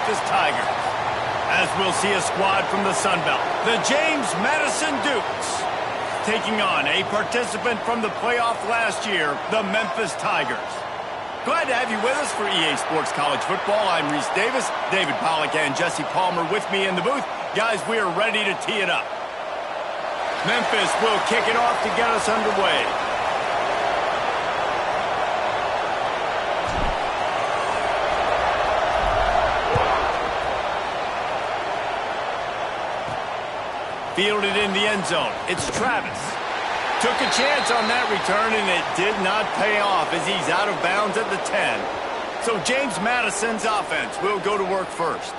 Memphis Tigers. As we'll see a squad from the Sun Belt, the James Madison Dukes, taking on a participant from the playoff last year, the Memphis Tigers. Glad to have you with us for EA Sports College Football. I'm Reese Davis, David Pollack and Jesse Palmer with me in the booth. Guys, we are ready to tee it up. Memphis will kick it off to get us underway. Fielded in the end zone. It's Travis. Took a chance on that return, and it did not pay off as he's out of bounds at the 10. So James Madison's offense will go to work first.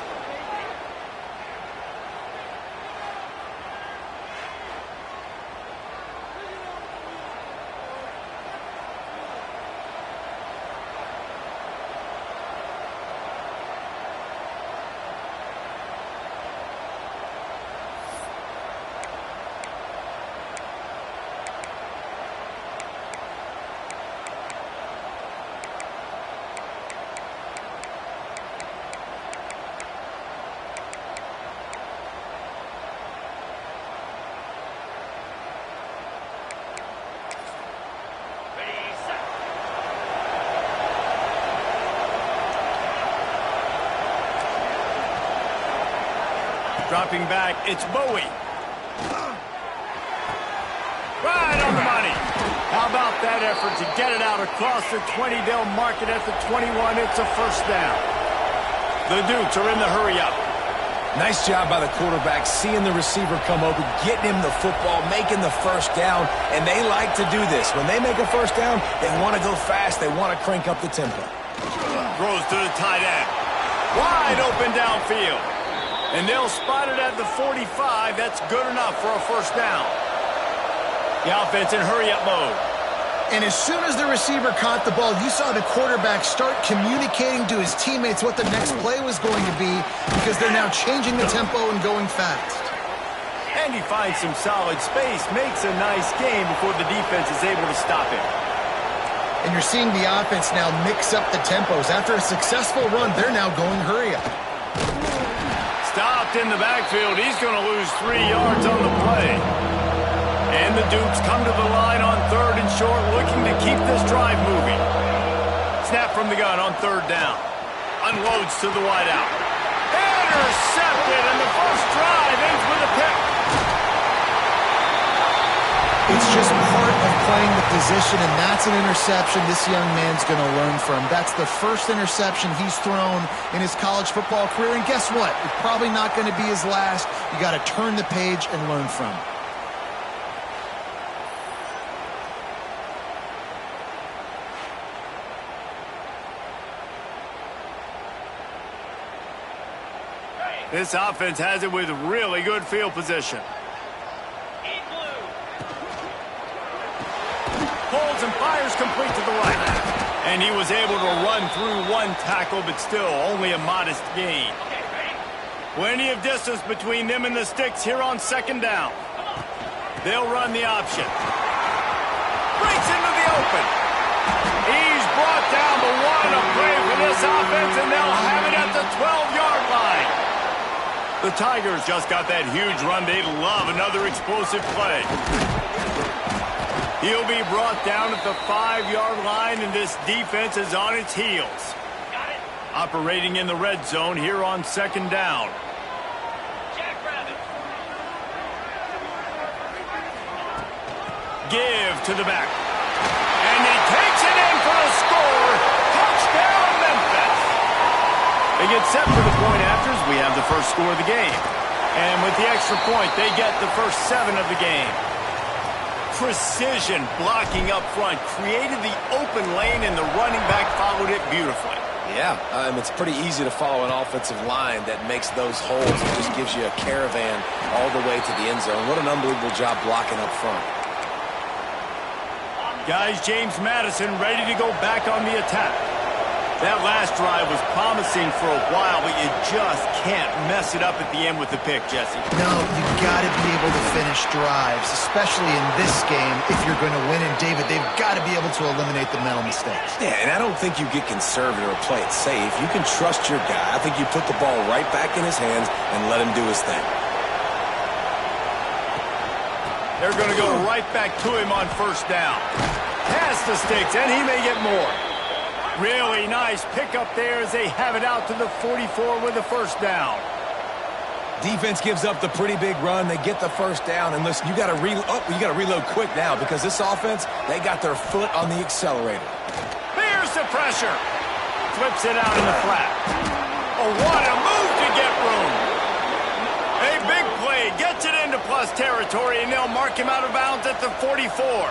Dropping back, it's Bowie. Right on the money. How about that effort to get it out across the 20? They'll mark it at the 21. It's a first down. The Dukes are in the hurry-up. Nice job by the quarterback, seeing the receiver come open, getting him the football, making the first down, and they like to do this. When they make a first down, they want to go fast. They want to crank up the tempo. Throws to the tight end. Wide open downfield. And they'll spot it at the 45. That's good enough for a first down. The offense in hurry-up mode. And as soon as the receiver caught the ball, you saw the quarterback start communicating to his teammates what the next play was going to be because they're now changing the tempo and going fast. And he finds some solid space, makes a nice game before the defense is able to stop him. And you're seeing the offense now mix up the tempos. After a successful run, they're now going hurry-up. Stopped in the backfield. He's going to lose 3 yards on the play. And the Dukes come to the line on third and short, looking to keep this drive moving. Snap from the gun on third down. Unloads to the wideout. Intercepted, and the first drive ends with a pick. It's just part of playing the position, and that's an interception this young man's going to learn from. That's the first interception he's thrown in his college football career, and guess what? It's probably not going to be his last. You got to turn the page and learn from it. This offense has it with really good field position. Pulls and fires complete to the right. And he was able to run through one tackle, but still only a modest gain. Plenty of distance between them and the sticks here on second down. They'll run the option. Breaks into the open. He's brought down, but what a play for this offense, and they'll have it at the 12-yard line. The Tigers just got that huge run. They love another explosive play. He'll be brought down at the 5-yard line, and this defense is on its heels. Operating in the red zone here on second down. Give to the back. And he takes it in for a score. Touchdown, Memphis. They get set for the point afters. We have the first score of the game. And with the extra point, they get the first 7 of the game. Precision blocking up front created the open lane, and the running back followed it beautifully. Yeah, it's pretty easy to follow an offensive line that makes those holes and just gives you a caravan all the way to the end zone. What an unbelievable job blocking up front. Guys, James Madison ready to go back on the attack. That last drive was promising for a while, but you just can't mess it up at the end with the pick, Jesse. No, you've got to be able to finish drives, especially in this game. If you're going to win, and David, they've got to be able to eliminate the mental mistakes. Yeah, and I don't think you get conservative or play it safe. You can trust your guy. I think you put the ball right back in his hands and let him do his thing. They're going to go right back to him on first down. Pass the sticks, and he may get more. Really nice pickup there as they have it out to the 44 with the first down. Defense gives up the pretty big run. They get the first down. And listen, you got to reload quick now because this offense, they got their foot on the accelerator. There's the pressure. Flips it out in the flat. Oh, what a move to get room. A big play. Gets it into plus territory, and they'll mark him out of bounds at the 44.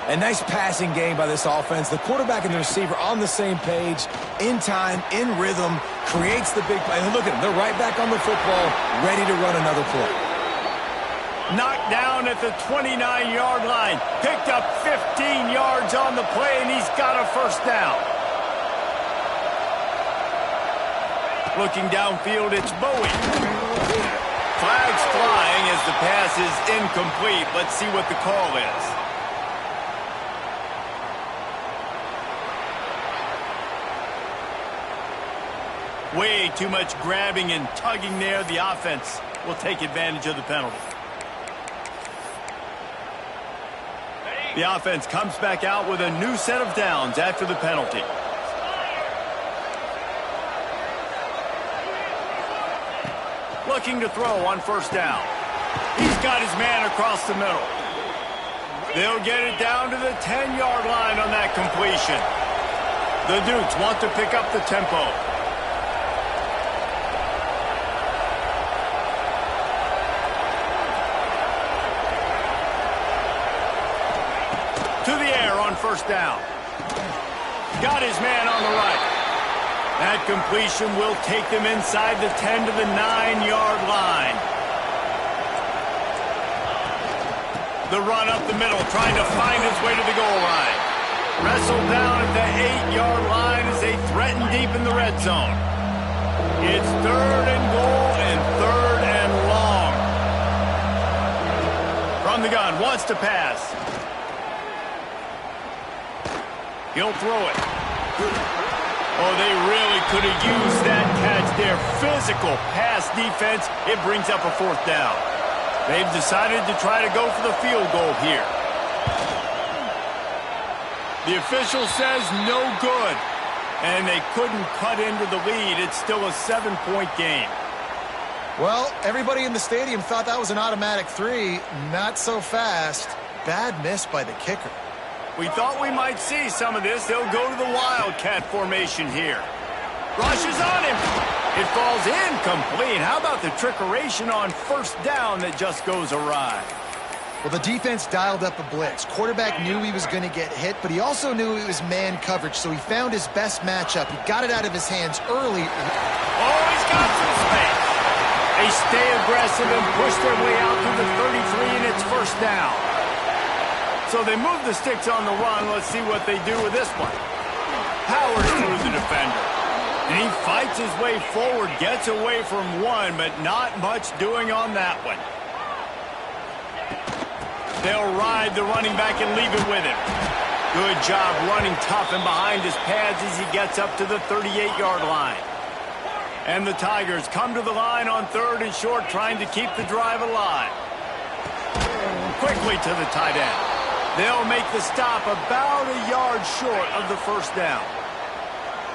A nice passing game by this offense. The quarterback and the receiver on the same page, in time, in rhythm, creates the big play. And look at them. They're right back on the football, ready to run another play. Knocked down at the 29-yard line. Picked up 15 yards on the play, and he's got a first down. Looking downfield, it's Bowie. Flags flying as the pass is incomplete. Let's see what the call is. Way too much grabbing and tugging there. The offense will take advantage of the penalty. The offense comes back out with a new set of downs after the penalty. Looking to throw on first down. He's got his man across the middle. They'll get it down to the 10-yard line on that completion. The Dukes want to pick up the tempo. First down. Got his man on the right. That completion will take them inside the 10 to the 9-yard line. The run up the middle, trying to find his way to the goal line. Wrestled down at the 8-yard line as they threaten deep in the red zone. It's 3rd and goal and 3rd and long. From the gun, wants to pass. He'll throw it. Oh, they really could have used that catch there. Physical pass defense. It brings up a 4th down. They've decided to try to go for the field goal here. The official says no good. And they couldn't cut into the lead. It's still a 7-point game. Well, everybody in the stadium thought that was an automatic 3. Not so fast. Bad miss by the kicker. We thought we might see some of this. They'll go to the Wildcat formation here. Rushes on him. It falls incomplete. How about the trickeration on first down that just goes awry? Well, the defense dialed up a blitz. Quarterback knew he was going to get hit, but he also knew it was man coverage, so he found his best matchup. He got it out of his hands early. Oh, he's got some space. They stay aggressive and push their way out to the 33, and it's first down. So they move the sticks on the run. Let's see what they do with this one. Powers through the defender. And he fights his way forward, gets away from one, but not much doing on that one. They'll ride the running back and leave it with him. Good job running tough and behind his pads as he gets up to the 38-yard line. And the Tigers come to the line on 3rd and short, trying to keep the drive alive. Quickly to the tight end. They'll make the stop about a yard short of the first down.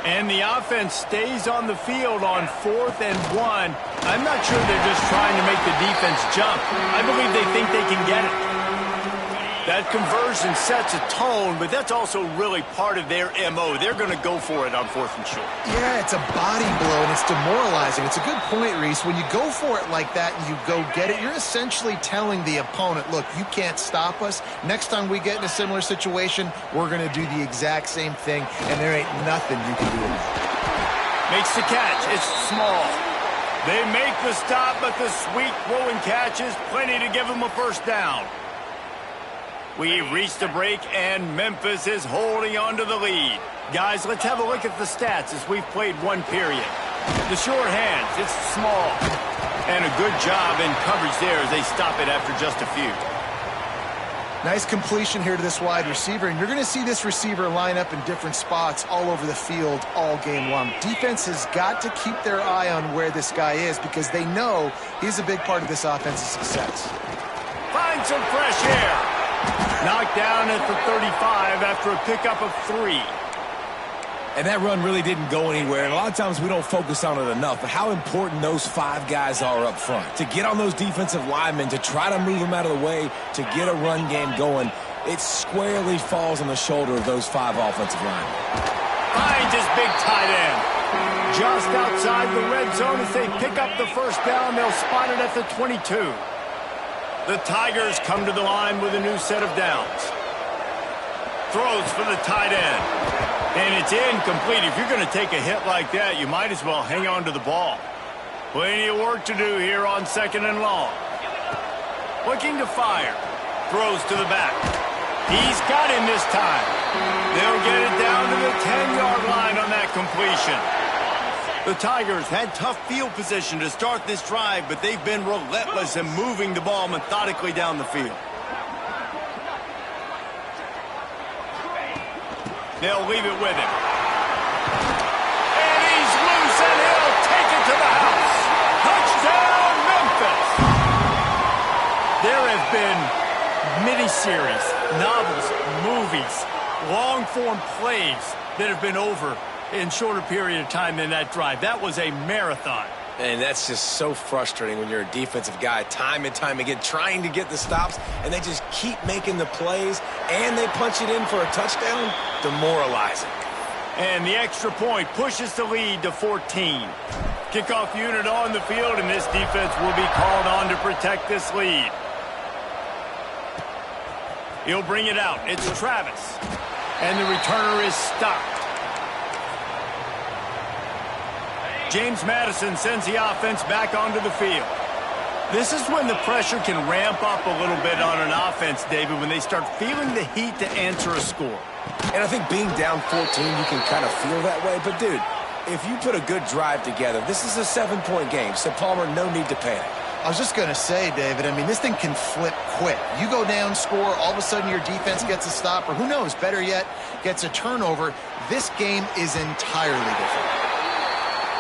And the offense stays on the field on 4th and 1. I'm not sure they're just trying to make the defense jump. I believe they think they can get it. That conversion sets a tone, but that's also really part of their MO. They're going to go for it on 4th and short. Yeah, it's a body blow, and it's demoralizing. It's a good point, Reese. When you go for it like that and you go get it, you're essentially telling the opponent, look, you can't stop us. Next time we get in a similar situation, we're going to do the exact same thing, and there ain't nothing you can do about it. Makes the catch. It's small. They make the stop, but the sweet rolling catch is plenty to give them a first down. We've reached a break, and Memphis is holding on to the lead. Guys, let's have a look at the stats as we've played one period. The short hands, it's small. And a good job in coverage there as they stop it after just a few. Nice completion here to this wide receiver, and you're going to see this receiver line up in different spots all over the field all game long. Defense has got to keep their eye on where this guy is because they know he's a big part of this offense's success. Find some fresh air. Knocked down at the 35 after a pickup of 3. And that run really didn't go anywhere, and a lot of times we don't focus on it enough, but how important those 5 guys are up front. To get on those defensive linemen, to try to move them out of the way, to get a run game going, it squarely falls on the shoulder of those 5 offensive linemen. Finds his big tight end. Just outside the red zone as they pick up the first down, they'll spot it at the 22. The Tigers come to the line with a new set of downs. Throws for the tight end. And it's incomplete. If you're going to take a hit like that, you might as well hang on to the ball. Plenty of work to do here on 2nd and long. Looking to fire. Throws to the back. He's got him this time. They'll get it down to the 10-yard line on that completion. The Tigers had tough field position to start this drive, but they've been relentless in moving the ball methodically down the field. They'll leave it with him. And he's loose, and he'll take it to the house. Touchdown, Memphis! There have been miniseries, novels, movies, long-form plays that have been over in shorter period of time than that drive. That was a marathon. And that's just so frustrating when you're a defensive guy time and time again trying to get the stops, and they just keep making the plays, and they punch it in for a touchdown. Demoralizing. And the extra point pushes the lead to 14. Kickoff unit on the field, and this defense will be called on to protect this lead. He'll bring it out. It's Travis. And the returner is stopped. James Madison sends the offense back onto the field. This is when the pressure can ramp up a little bit on an offense, David, when they start feeling the heat to answer a score. And I think being down 14, you can kind of feel that way. But, dude, if you put a good drive together, this is a 7-point game. So, Palmer, no need to panic. I was just going to say, David, I mean, this thing can flip quick. You go down, score, all of a sudden your defense gets a stop, or who knows, better yet, gets a turnover. This game is entirely different.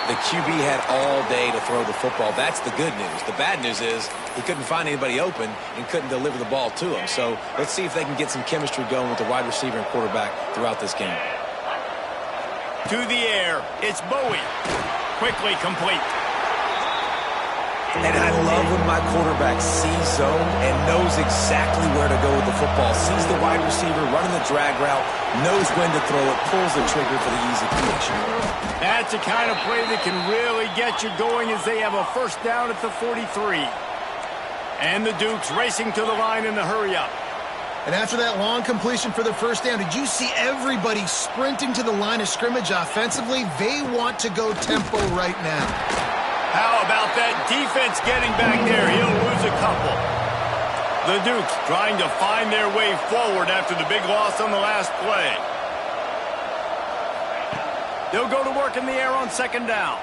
The QB had all day to throw the football. That's the good news. The bad news is he couldn't find anybody open and couldn't deliver the ball to him. So let's see if they can get some chemistry going with the wide receiver and quarterback throughout this game. To the air, it's Bowie. Quickly complete. And I love when my quarterback sees zone and knows exactly where to go with the football. Sees the wide receiver running the drag route, knows when to throw it, pulls the trigger for the easy catch. That's the kind of play that can really get you going as they have a first down at the 43. And the Dukes racing to the line in the hurry-up. And after that long completion for the first down, did you see everybody sprinting to the line of scrimmage offensively? They want to go tempo right now. How about that defense getting back there? He'll lose a couple. The Dukes trying to find their way forward after the big loss on the last play. They'll go to work in the air on 2nd down.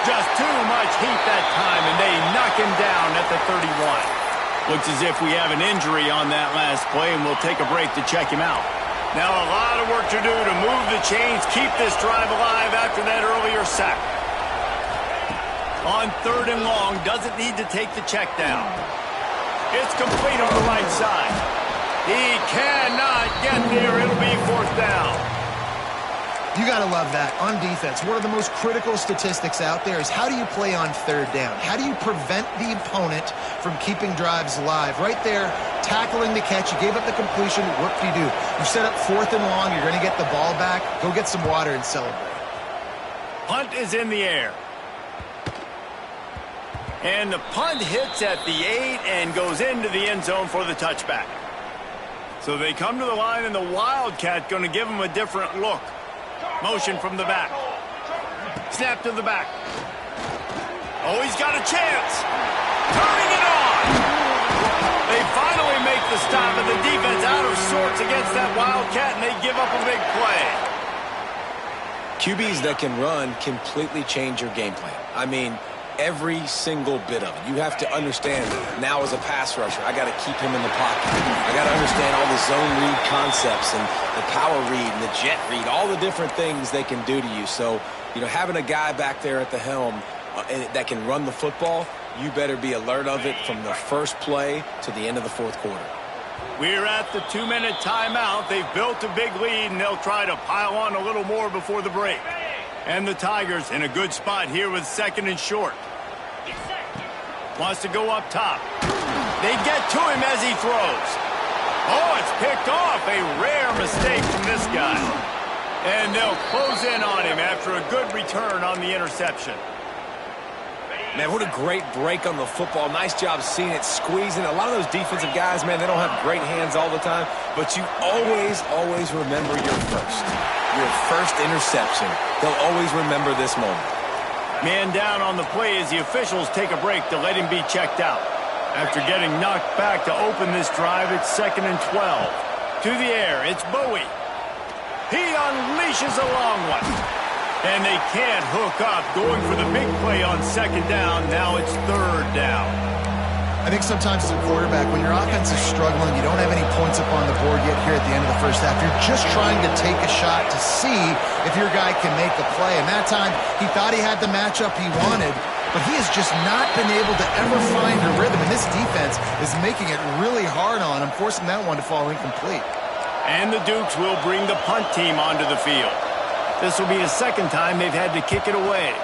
Just too much heat that time, and they knock him down at the 31. Looks as if we have an injury on that last play, and we'll take a break to check him out. Now a lot of work to do to move the chains, keep this drive alive after that earlier sack. On 3rd and long, doesn't need to take the check down. It's complete on the right side. He cannot get there. It'll be 4th down. You got to love that. On defense, one of the most critical statistics out there is how do you play on 3rd down? How do you prevent the opponent from keeping drives alive? Right there, tackling the catch. You gave up the completion. What do? You set up 4th and long. You're going to get the ball back. Go get some water and celebrate. Punt is in the air. And the punt hits at the 8 and goes into the end zone for the touchback. So they come to the line, and the Wildcat going to give them a different look. Motion from the back. Snap to the back. Oh, he's got a chance. Turning it on. They finally make the the stop of the defense out of sorts against that Wildcat, and they give up a big play. QBs that can run completely change your game plan. I mean, every single bit of it. You have to understand now as a pass rusher, I got to keep him in the pocket. I got to understand all the zone read concepts and the power read and the jet read, all the different things they can do to you. So, having a guy back there at the helm that can run the football, you better be alert of it from the first play to the end of the fourth quarter. We're at the 2-minute timeout. They've built a big lead, and they'll try to pile on a little more before the break. And the Tigers in a good spot here with 2nd and short. Wants to go up top. They get to him as he throws. Oh, it's picked off. A rare mistake from this guy. And they'll close in on him after a good return on the interception. Man, what a great break on the football. Nice job seeing it, squeezing. A lot of those defensive guys, man, they don't have great hands all the time, but you always remember your first interception. They'll always remember this moment. Man down on the play as the officials take a break to let him be checked out. After getting knocked back to open this drive, it's 2nd and 12. To the air, it's Bowie. He unleashes a long one. And they can't hook up, going for the big play on 2nd down. Now it's 3rd down. I think sometimes as a quarterback, when your offense is struggling, you don't have any points up on the board yet here at the end of the first half. You're just trying to take a shot to see if your guy can make a play. And that time, he thought he had the matchup he wanted, but he has just not been able to ever find a rhythm. And this defense is making it really hard on him, forcing that one to fall incomplete. And the Dukes will bring the punt team onto the field. This will be the 2nd time they've had to kick it away.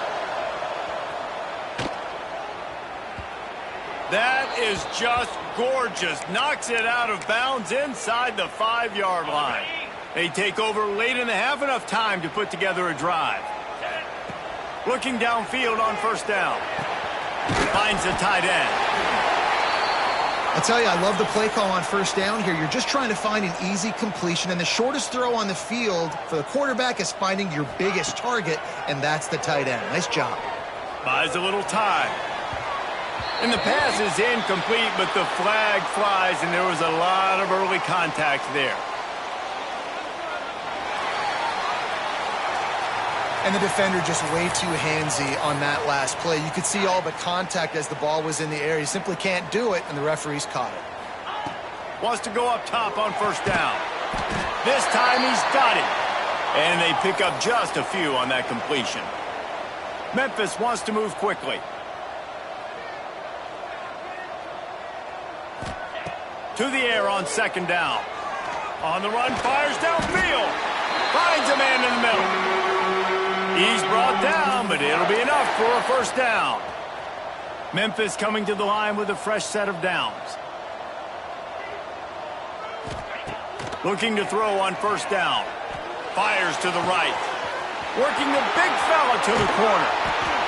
That is just gorgeous. Knocks it out of bounds inside the 5-yard line. They take over late in the half, enough time to put together a drive. Looking downfield on 1st down. Finds the tight end. I'll tell you, I love the play call on 1st down here. You're just trying to find an easy completion, and the shortest throw on the field for the quarterback is finding your biggest target, and that's the tight end. Nice job. Buys a little time. And the pass is incomplete, but the flag flies, and there was a lot of early contact there. And the defender just way too handsy on that last play. You could see all the contact as the ball was in the air. He simply can't do it, and the referee's caught it. Wants to go up top on 1st down. This time he's got it. And they pick up just a few on that completion. Memphis wants to move quickly. To the air on 2nd down. On the run, fires downfield. Finds a man in the middle. He's brought down, but it'll be enough for a 1st down. Memphis coming to the line with a fresh set of downs. Looking to throw on 1st down. Fires to the right. Working the big fella to the corner.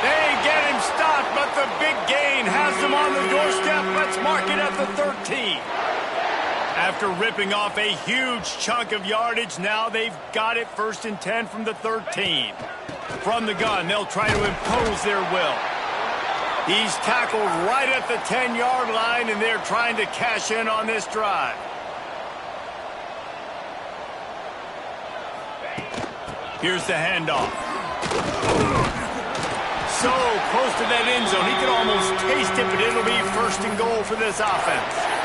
They get him stopped, but the big gain has him on the doorstep. Let's mark it at the 13. After ripping off a huge chunk of yardage, now they've got it 1st and 10 from the 13. From the gun, they'll try to impose their will. He's tackled right at the 10-yard line, and they're trying to cash in on this drive. Here's the handoff. So close to that end zone, he could almost taste it, but it'll be 1st and goal for this offense.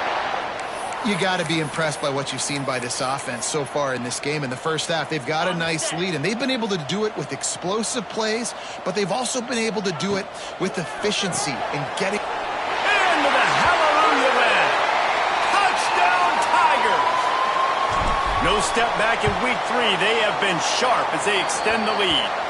You got to be impressed by what you've seen by this offense so far in this game. In the first half, they've got a nice lead, and they've been able to do it with explosive plays, but they've also been able to do it with efficiency in getting... Into the hallelujah land. Touchdown, Tigers! No step back in week 3. They have been sharp as they extend the lead.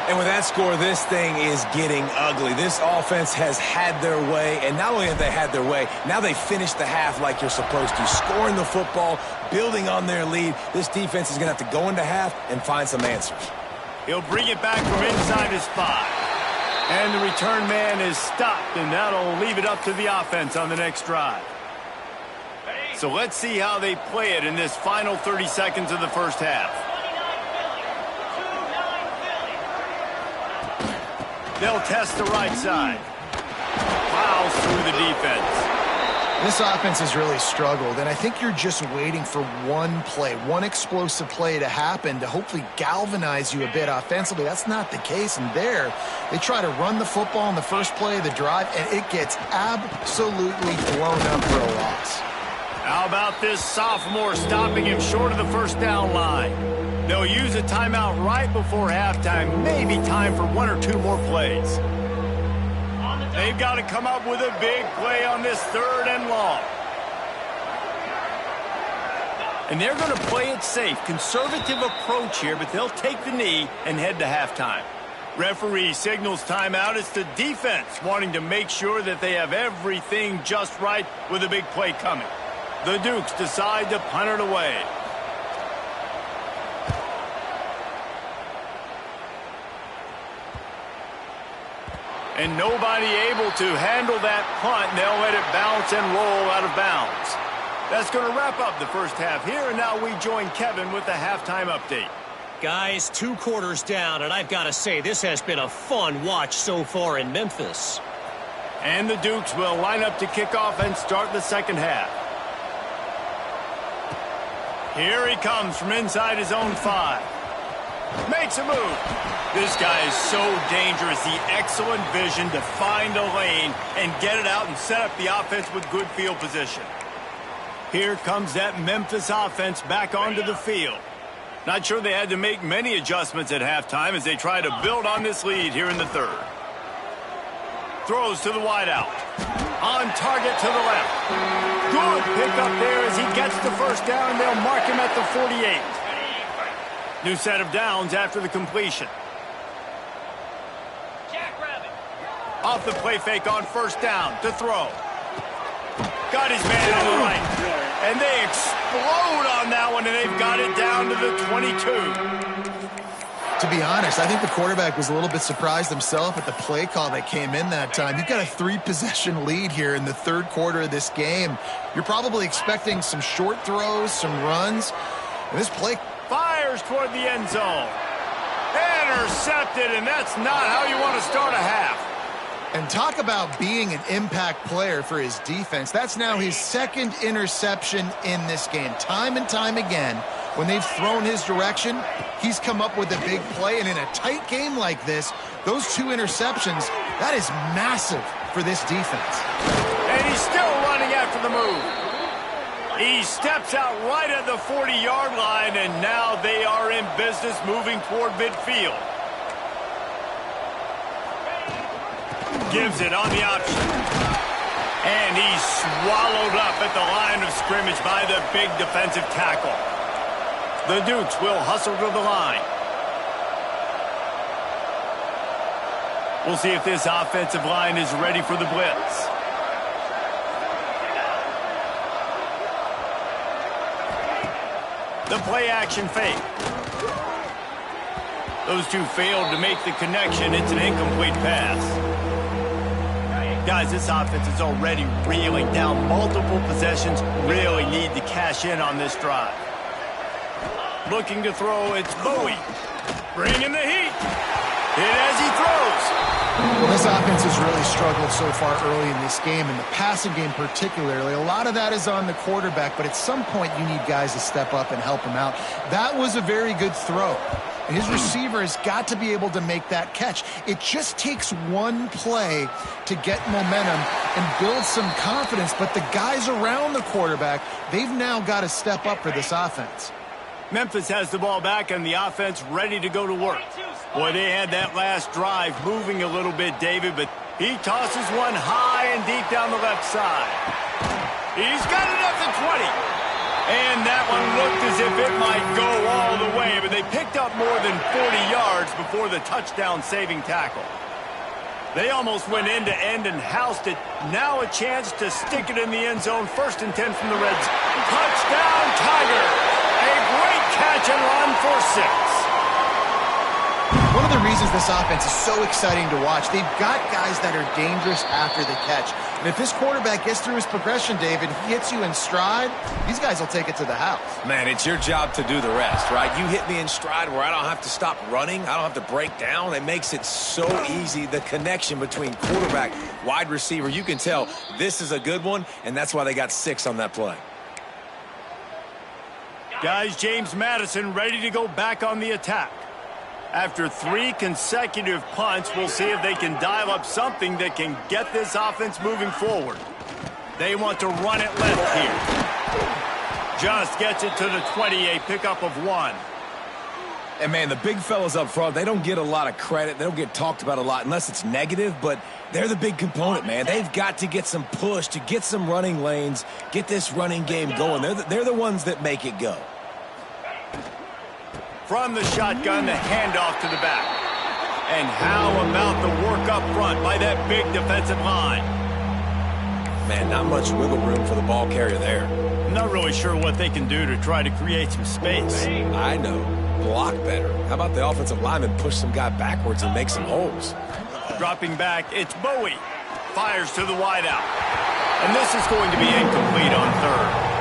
And with that score, this thing is getting ugly. This offense has had their way, and not only have they had their way, now they finished the half like you're supposed to, scoring the football, building on their lead. This defense is going to have to go into half and find some answers. He'll bring it back from inside his 5. And the return man is stopped, and that'll leave it up to the offense on the next drive. So let's see how they play it in this final 30 seconds of the first half. They'll test the right side. Plows through the defense. This offense has really struggled, and I think you're just waiting for one play, one explosive play to happen to hopefully galvanize you a bit offensively. That's not the case, and there, they try to run the football in the first play of the drive, and it gets absolutely blown up for a loss. How about this sophomore stopping him short of the first down line? They'll use a timeout right before halftime, maybe time for one or two more plays. They've got to come up with a big play on this 3rd and long. And they're going to play it safe. Conservative approach here, but they'll take the knee and head to halftime. Referee signals timeout. It's the defense wanting to make sure that they have everything just right with a big play coming. The Dukes decide to punt it away. And nobody able to handle that punt. They'll let it bounce and roll out of bounds. That's going to wrap up the first half here, and now we join Kevin with the halftime update. Guys, 2 quarters down, and I've got to say, this has been a fun watch so far in Memphis. And the Dukes will line up to kick off and start the second half. Here he comes from inside his own 5. Makes a move. This guy is so dangerous. The excellent vision to find a lane and get it out and set up the offense with good field position. Here comes that Memphis offense back onto the field. Not sure they had to make many adjustments at halftime as they try to build on this lead here in the 3rd. Throws to the wideout. On target to the left. Good pickup there as he gets the first down, and they'll mark him at the 48. New set of downs after the completion. Off the play fake on first down to throw. Got his man on the right. And they explode on that one, and they've got it down to the 22. To be honest, I think the quarterback was a little bit surprised himself at the play call that came in that time. You've got a 3-possession lead here in the 3rd quarter of this game. You're probably expecting some short throws, some runs. And this play fires toward the end zone. Intercepted, and that's not how you want to start a half. And talk about being an impact player for his defense. That's now his 2nd interception in this game. Time and time again, when they've thrown his direction, he's come up with a big play. And in a tight game like this, those 2 interceptions, that is massive for this defense. And he's still running after the move. He steps out right at the 40-yard line, and now they are in business moving toward midfield. Gives it on the option. And he's swallowed up at the line of scrimmage by the big defensive tackle. The Dukes will hustle to the line. We'll see if this offensive line is ready for the blitz. The play action fake. Those two failed to make the connection. It's an incomplete pass. Guys, this offense is already reeling down multiple possessions. Really need to cash in on this drive. Looking to throw, it's Bowie. Bringing the heat. Hit as he throws. Well, this offense has really struggled so far early in this game, and the passing game particularly. A lot of that is on the quarterback, but at some point you need guys to step up and help him out. That was a very good throw. And his receiver has got to be able to make that catch. It just takes one play to get momentum and build some confidence, but the guys around the quarterback, they've now got to step up for this offense. Memphis has the ball back and the offense ready to go to work. Boy, they had that last drive moving a little bit, David, but he tosses one high and deep down the left side. He's got it up to 20. And that one looked as if it might go all the way, but they picked up more than 40 yards before the touchdown-saving tackle. They almost went end-to-end and housed it. Now a chance to stick it in the end zone. 1st and 10 from the Reds. Touchdown, Tigers! A great catch and run for 6. One of the reasons reasons this offense is so exciting to watch. They've got guys that are dangerous after the catch. And if this quarterback gets through his progression, David, he hits you in stride, these guys will take it to the house. Man, it's your job to do the rest, right? You hit me in stride where I don't have to stop running. I don't have to break down. It makes it so easy. The connection between quarterback, wide receiver, you can tell this is a good one, and that's why they got 6 on that play. Guys, James Madison ready to go back on the attack. After 3 consecutive punts, we'll see if they can dial up something that can get this offense moving forward. They want to run it left here. Just gets it to the 20, a pickup of 1. And, man, the big fellas up front, they don't get a lot of credit. They don't get talked about a lot unless it's negative, but they're the big component, man. They've got to get some push to get some running lanes, get this running game going. They're the ones that make it go. From the shotgun, the handoff to the back. And how about the work up front by that big defensive line? Man, not much wiggle room for the ball carrier there. I'm not really sure what they can do to try to create some space. I know. Block better. How about the offensive lineman push some guy backwards and make some holes? Dropping back, it's Bowie. Fires to the wideout. And this is going to be incomplete on third.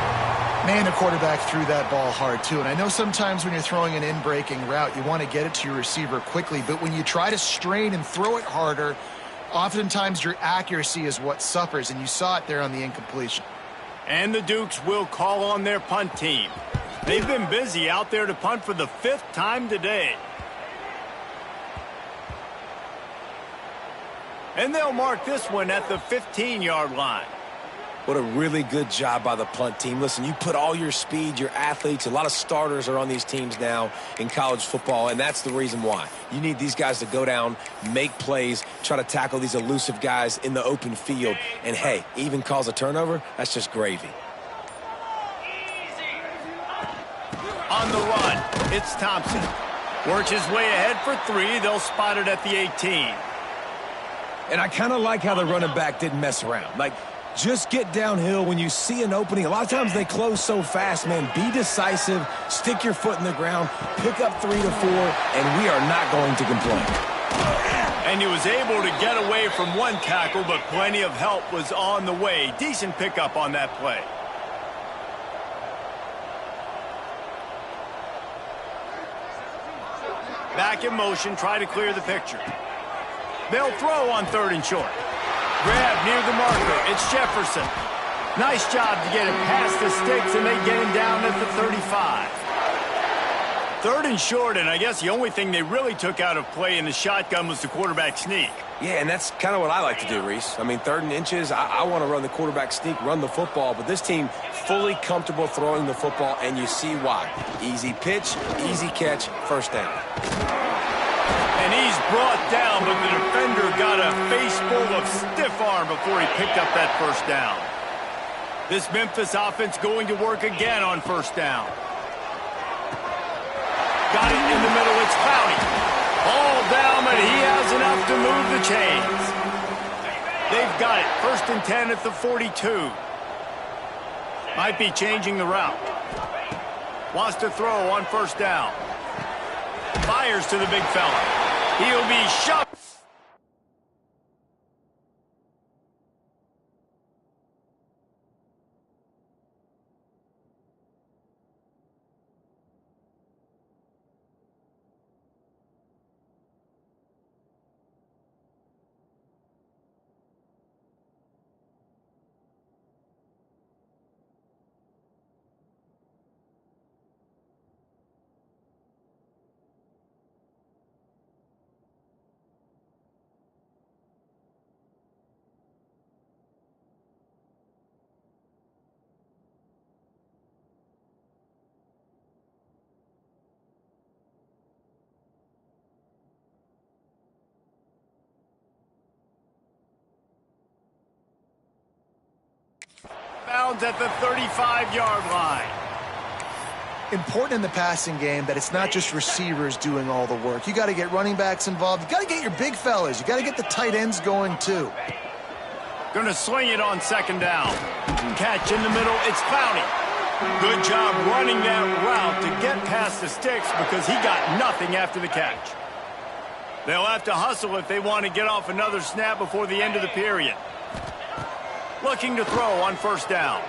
Man, the quarterback threw that ball hard, too. And I know sometimes when you're throwing an in-breaking route, you want to get it to your receiver quickly. But when you try to strain and throw it harder, oftentimes your accuracy is what suffers. And you saw it there on the incompletion. And the Dukes will call on their punt team. They've been busy out there to punt for the 5th time today. And they'll mark this one at the 15-yard line. What a really good job by the punt team. Listen, you put all your speed, your athletes, a lot of starters are on these teams now in college football, and that's the reason why. You need these guys to go down, make plays, try to tackle these elusive guys in the open field. And, hey, even cause a turnover, that's just gravy. On the run, it's Thompson. Works his way ahead for 3. They'll spot it at the 18. And I kind of like how the running back didn't mess around. Like, just get downhill when you see an opening. A lot of times they close so fast, man. Be decisive, stick your foot in the ground, pick up 3 to 4, and we are not going to complain. And he was able to get away from 1 tackle, but plenty of help was on the way. Decent pickup on that play. Back in motion, try to clear the picture. They'll throw on 3rd and short. Grab near the marker. It's Jefferson. Nice job to get it past the sticks, and they get him down at the 35. 3rd and short, and I guess the only thing they really took out of play in the shotgun was the quarterback sneak. Yeah, and that's kind of what I like to do, Reese. I mean, 3rd and inches, I want to run the quarterback sneak, run the football, but this team fully comfortable throwing the football, and you see why. Easy pitch, easy catch, 1st down. And he's brought down, but the defender got a face full of stiff arm before he picked up that 1st down. This Memphis offense going to work again on 1st down. Got it in the middle, it's Clowney. All down, but he has enough to move the chains. They've got it, 1st and 10 at the 42. Might be changing the route. Wants to throw on 1st down. Fires to the big fella. He'll be shoved. Bounds at the 35-yard line. Important in the passing game that it's not just receivers doing all the work. You got to get running backs involved. You got to get your big fellas. You got to get the tight ends going too. Going to sling it on 2nd down. Catch in the middle. It's Clowney. Good job running that route to get past the sticks because he got nothing after the catch. They'll have to hustle if they want to get off another snap before the end of the period. Looking to throw on first down.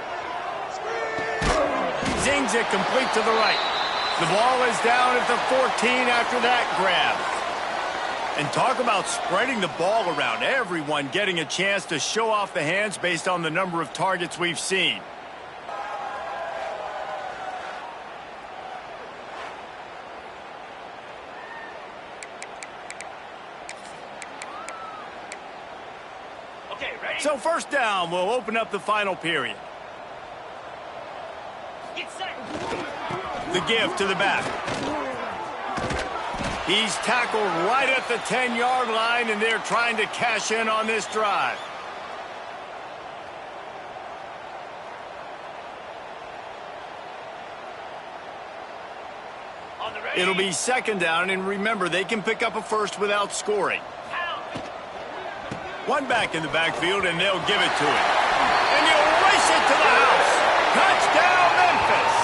Zings it complete to the right. The ball is down at the 14 after that grab. And talk about spreading the ball around. Everyone getting a chance to show off the hands based on the number of targets we've seen. Okay, ready? So first down will open up the final period. The give to the back. He's tackled right at the 10-yard line, and they're trying to cash in on this drive. It'll be second down, and remember, they can pick up a first without scoring. One back in the backfield, and they'll give it to him. And he'll race it to the house. Touchdown, Memphis.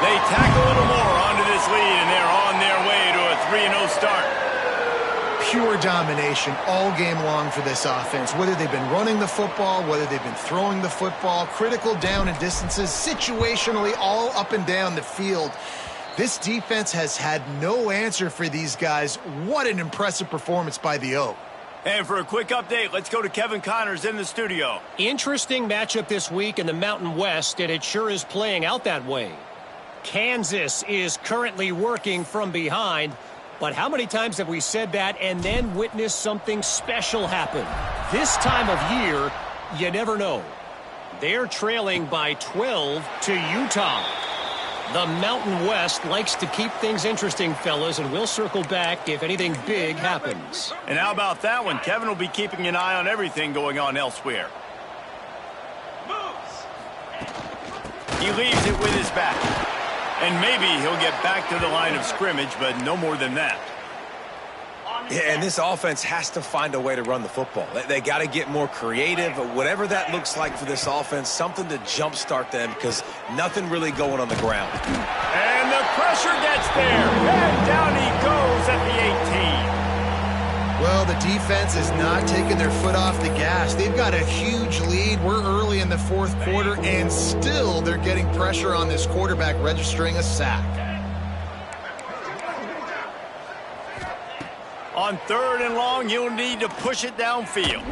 They tack a little more onto this lead, and they're on their way to a 3-0 start. Pure domination all game long for this offense. Whether they've been running the football, whether they've been throwing the football, critical down and distances, situationally all up and down the field. This defense has had no answer for these guys. What an impressive performance by the O. And for a quick update, let's go to Kevin Connors in the studio. Interesting matchup this week in the Mountain West, and it sure is playing out that way. Kansas is currently working from behind, but how many times have we said that and then witnessed something special happen? This time of year, you never know. They're trailing by 12 to Utah. The Mountain West likes to keep things interesting, fellas, and we'll circle back if anything big happens. And how about that one? Kevin will be keeping an eye on everything going on elsewhere. He leaves it with his back. And maybe he'll get back to the line of scrimmage, but no more than that. Yeah, and this offense has to find a way to run the football. They got to get more creative, whatever that looks like for this offense, something to jumpstart them because nothing really going on the ground. And the pressure gets there. And down he goes at the 18. Well, the defense is not taking their foot off the gas. They've got a huge lead. We're early in the fourth quarter, and still they're getting pressure on this quarterback, registering a sack. On third and long, you'll need to push it downfield.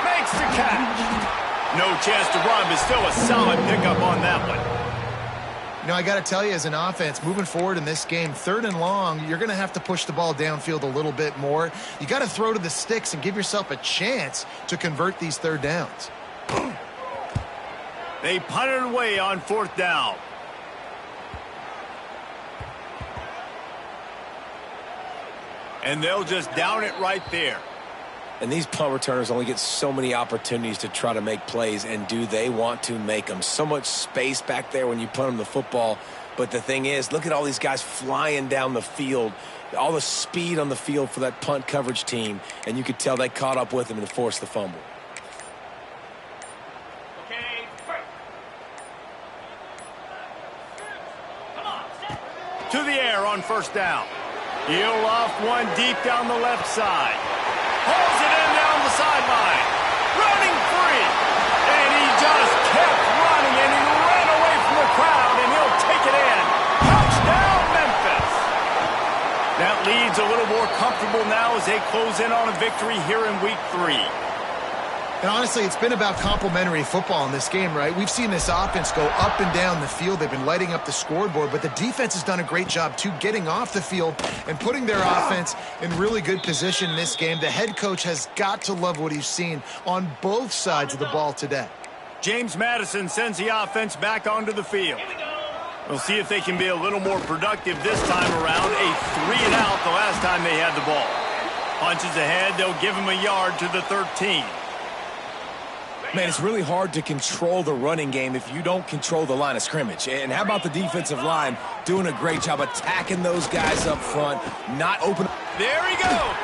Makes the catch. No chance to run, but still a solid pickup on that one. You know, I got to tell you, as an offense, moving forward in this game, third and long, you're going to have to push the ball downfield a little bit more. You got to throw to the sticks and give yourself a chance to convert these third downs. They punted away on fourth down. And they'll just down it right there. And these punt returners only get so many opportunities to try to make plays, and do they want to make them? So much space back there when you punt them the football. But the thing is, look at all these guys flying down the field, all the speed on the field for that punt coverage team, and you could tell they caught up with them and forced the fumble. Okay. Come on, to the air on first down. He'll off one deep down the left side. Pulls it in down the sideline. Running free. And he just kept running, and he ran away from the crowd, and he'll take it in. Touchdown, Memphis. That lead's a little more comfortable now as they close in on a victory here in Week 3. And honestly, it's been about complementary football in this game, right? We've seen this offense go up and down the field. They've been lighting up the scoreboard, but the defense has done a great job, too, getting off the field and putting their offense in really good position in this game. The head coach has got to love what he's seen on both sides of the ball today. James Madison sends the offense back onto the field. We'll see if they can be a little more productive this time around. A 3-and-out the last time they had the ball. Punches ahead, they'll give him a yard to the 13. Man, it's really hard to control the running game if you don't control the line of scrimmage. And how about the defensive line doing a great job attacking those guys up front, not open. There he goes.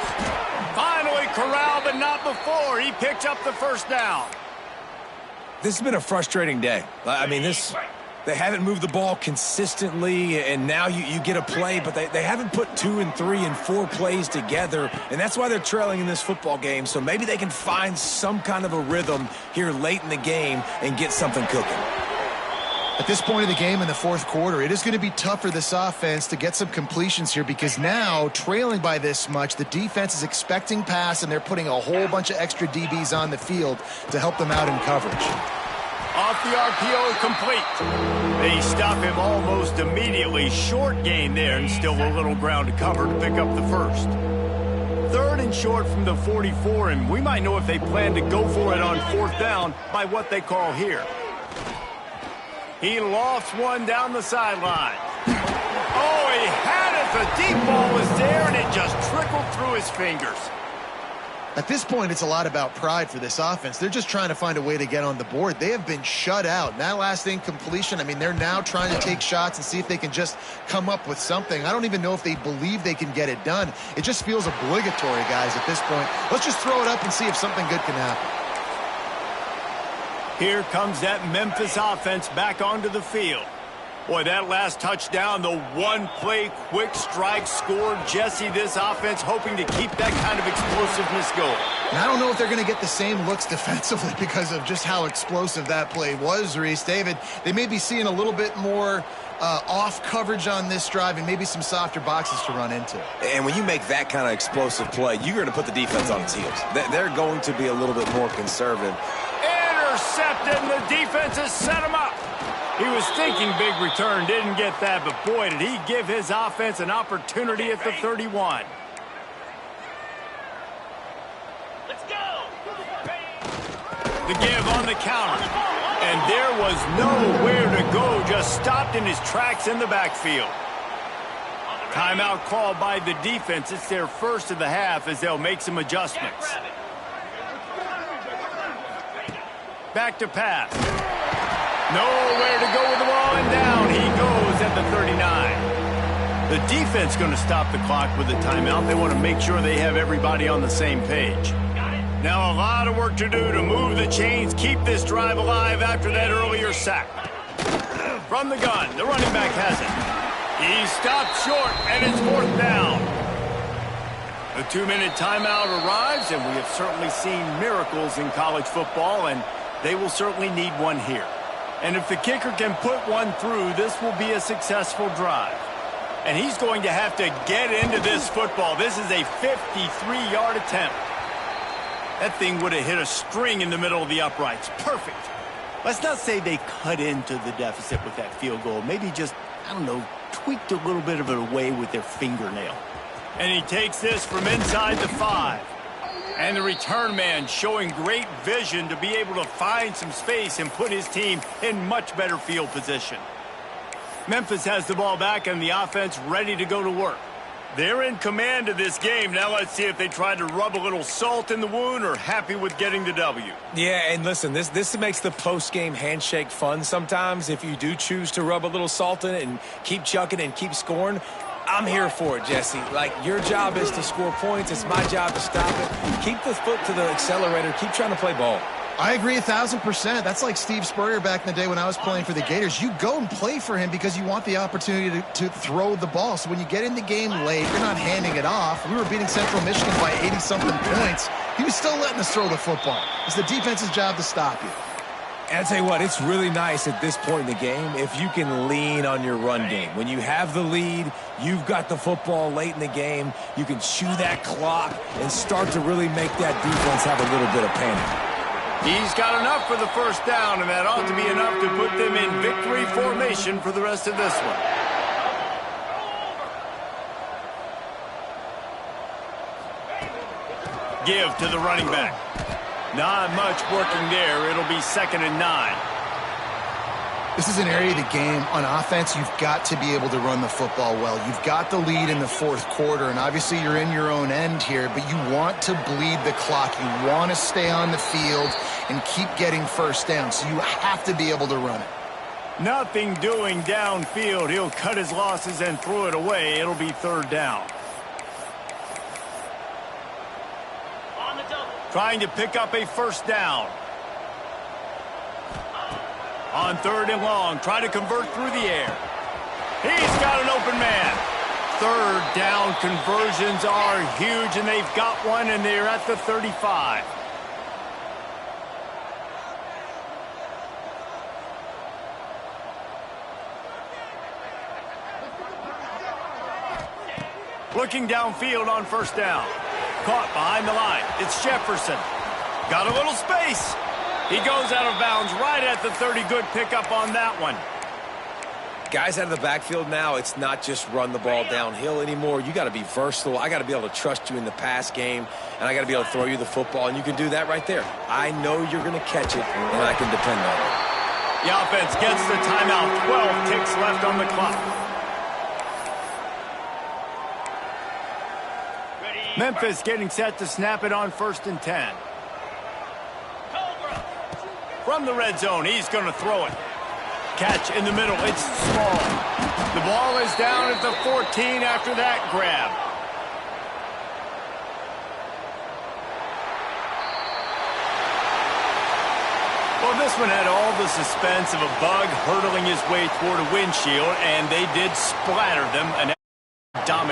Finally corralled, but not before. He picked up the first down. This has been a frustrating day. I mean, this They haven't moved the ball consistently, and now you get a play, but they haven't put 2 and 3 and 4 plays together, and that's why they're trailing in this football game. So maybe they can find some kind of a rhythm here late in the game and get something cooking. At this point of the game in the fourth quarter, it is going to be tough for this offense to get some completions here because now, trailing by this much, the defense is expecting pass, and they're putting a whole bunch of extra DBs on the field to help them out in coverage. Off the RPO, complete. They stop him almost immediately. Short gain there, and still a little ground to cover to pick up the first. 3rd and short from the 44, and we might know if they plan to go for it on 4th down by what they call here. He lofts one down the sideline. Oh, he had it. The deep ball was there, and it just trickled through his fingers. At this point, it's a lot about pride for this offense. They're just trying to find a way to get on the board. They have been shut out. And that last incompletion, I mean, they're now trying to take shots and see if they can just come up with something. I don't even know if they believe they can get it done. It just feels obligatory, guys, at this point. Let's just throw it up and see if something good can happen. Here comes that Memphis offense back onto the field. Boy, that last touchdown, the one-play quick strike scored. Jesse, this offense hoping to keep that kind of explosiveness going. And I don't know if they're going to get the same looks defensively because of just how explosive that play was, Reese. David, they may be seeing a little bit more off coverage on this drive and maybe some softer boxes to run into. And when you make that kind of explosive play, you're going to put the defense on its heels. They're going to be a little bit more conservative. Intercepted, and the defense has set him up. He was thinking big return, didn't get that, but boy, did he give his offense an opportunity at the 31. Let's go. The give on the counter. And there was nowhere to go, just stopped in his tracks in the backfield. Timeout called by the defense. It's their first of the half as they'll make some adjustments. Back to pass. Nowhere to go with the ball, and down he goes at the 39. The defense going to stop the clock with a timeout. They want to make sure they have everybody on the same page. Now a lot of work to do to move the chains, keep this drive alive after that earlier sack. From the gun, the running back has it. He stopped short, and it's 4th down. A 2-minute timeout arrives, and we have certainly seen miracles in college football, and they will certainly need one here. And if the kicker can put one through, this will be a successful drive. And he's going to have to get into this football. This is a 53-yard attempt. That thing would have hit a string in the middle of the uprights. Perfect. Let's not say they cut into the deficit with that field goal. Maybe just, I don't know, tweaked a little bit of it away with their fingernail. And he takes this from inside the 5. And the return man showing great vision to be able to find some space and put his team in much better field position. Memphis has the ball back and the offense ready to go to work. They're in command of this game. Now let's see if they try to rub a little salt in the wound or happy with getting the W. Yeah, and listen, this makes the post-game handshake fun sometimes. If you do choose to rub a little salt in it and keep chucking and keep scoring, I'm here for it, Jesse. Like, your job is to score points. It's my job to stop it. Keep the foot to the accelerator. Keep trying to play ball. I agree 1,000%. That's like Steve Spurrier back in the day when I was playing for the Gators. You go and play for him because you want the opportunity to throw the ball. So when you get in the game late, you're not handing it off. We were beating Central Michigan by 80-something points. He was still letting us throw the football. It's the defense's job to stop you. And I'll tell you what, it's really nice at this point in the game if you can lean on your run game. When you have the lead, you've got the football late in the game, you can chew that clock and start to really make that defense have a little bit of panic. He's got enough for the first down, and that ought to be enough to put them in victory formation for the rest of this one. Give to the running back. Not much working there. It'll be 2nd and 9. This is an area of the game on offense you've got to be able to run the football well. You've got the lead in the fourth quarter, and obviously you're in your own end here, but you want to bleed the clock. You want to stay on the field and keep getting first down, so you have to be able to run it. Nothing doing downfield. He'll cut his losses and throw it away. It'll be 3rd down. Trying to pick up a first down. On 3rd and long, try to convert through the air. He's got an open man. 3rd down conversions are huge, and they've got one, and they're at the 35. Looking downfield on 1st down. Caught behind the line. It's Jefferson. Got a little space. He goes out of bounds right at the 30. Good pickup on that one. Guys out of the backfield now, it's not just run the ball downhill anymore. You got to be versatile. I got to be able to trust you in the pass game, and I got to be able to throw you the football, and you can do that right there. I know you're going to catch it, and I can depend on it. The offense gets the timeout. 12 ticks left on the clock. Memphis getting set to snap it on 1st and 10. From the red zone, he's going to throw it. Catch in the middle. It's small. The ball is down at the 14 after that grab. Well, this one had all the suspense of a bug hurtling his way toward a windshield, and they did splatter them. An dominant